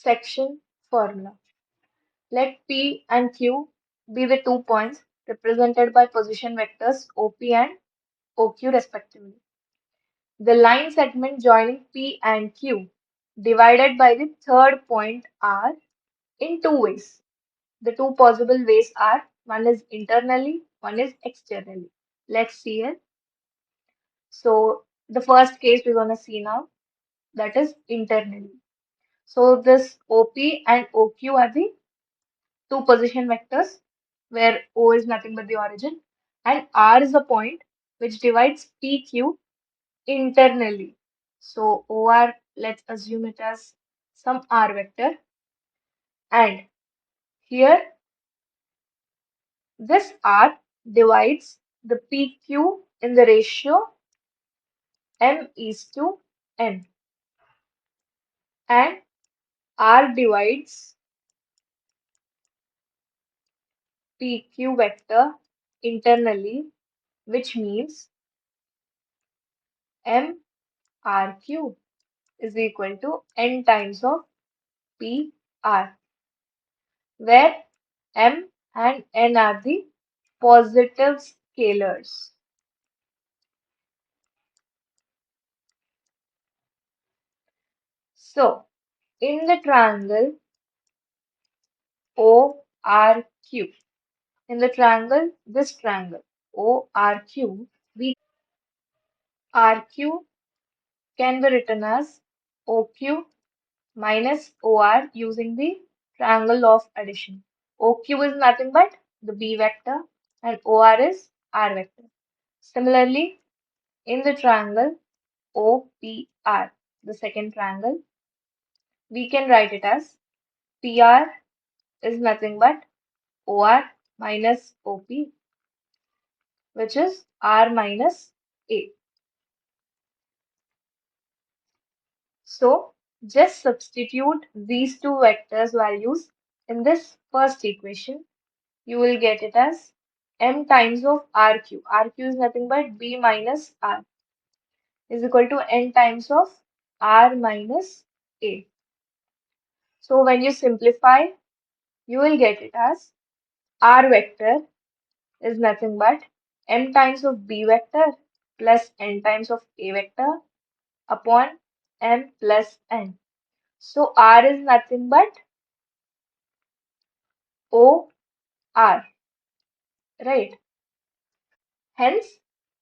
section formula. Let P and Q be the 2 points represented by position vectors OP and OQ respectively. The line segment joining P and Q divided by the third point R in two ways. The two possible ways are one is internally, one is externally. Let's see it. So the first case we're going to see now, that is internally. So this OP and OQ are the two position vectors where O is nothing but the origin and R is the point which divides PQ internally. So OR, let's assume it as some R vector, and here this R divides the PQ in the ratio M is to N, and R divides PQ vector internally, which means MRQ is equal to N times of PR, where M and N are the positive scalars. So, in the triangle ORQ, in the triangle, this triangle ORQ, RQ can be written as OQ minus OR using the triangle of addition. OQ is nothing but the B vector and OR is R vector. Similarly, in the triangle OPR, the second triangle, we can write it as PR is nothing but OR minus OP, which is R minus A. So just substitute these two vectors values in this first equation. You will get it as M times of RQ. RQ is nothing but B minus R is equal to N times of R minus A. So when you simplify, you will get it as R vector is nothing but M times of B vector plus N times of A vector upon M plus N. So R is nothing but OR, right? Hence,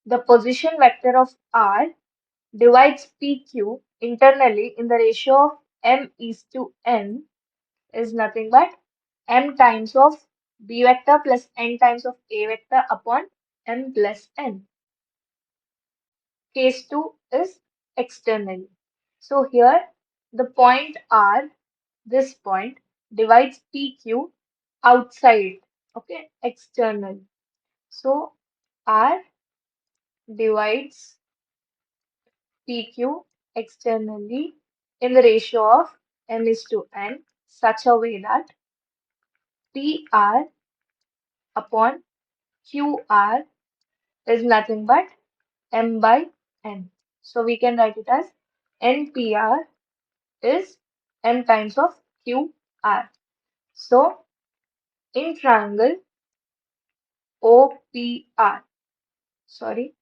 the position vector of R divides PQ internally in the ratio of M is to N is nothing but M times of B vector plus N times of A vector upon M plus N. Case 2 is externally. So here the point R, this point, divides PQ outside, okay, external. So R divides PQ externally in the ratio of M is to N such a way that PR upon QR is nothing but M by N. So we can write it as NPR is M times of QR. So in triangle OPR, sorry,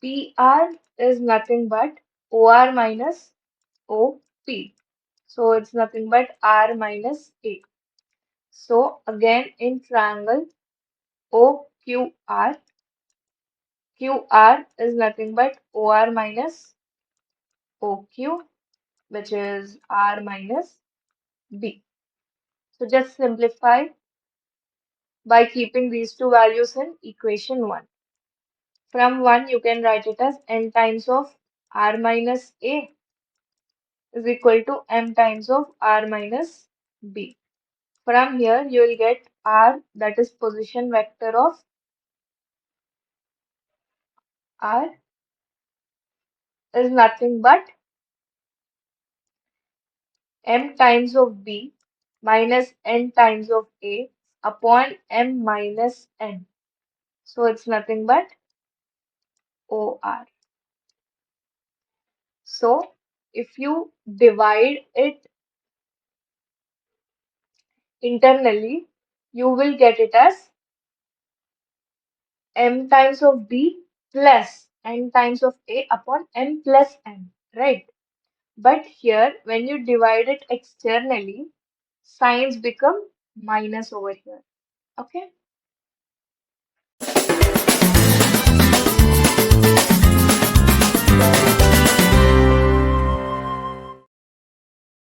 PR is nothing but OR minus OP. So it's nothing but R minus A. So again in triangle OQR, QR is nothing but OR minus OQ, which is R minus B. So just simplify by keeping these two values in equation 1. From 1 you can write it as N times of R minus A is equal to M times of R minus B. From here you will get R, that is position vector of R, is nothing but M times of B minus n times of A upon m minus n. So it's nothing but OR. So if you divide it internally, you will get it as m times of B plus n times of A upon m plus n, right? But here, when you divide it externally, signs become minus over here. Okay?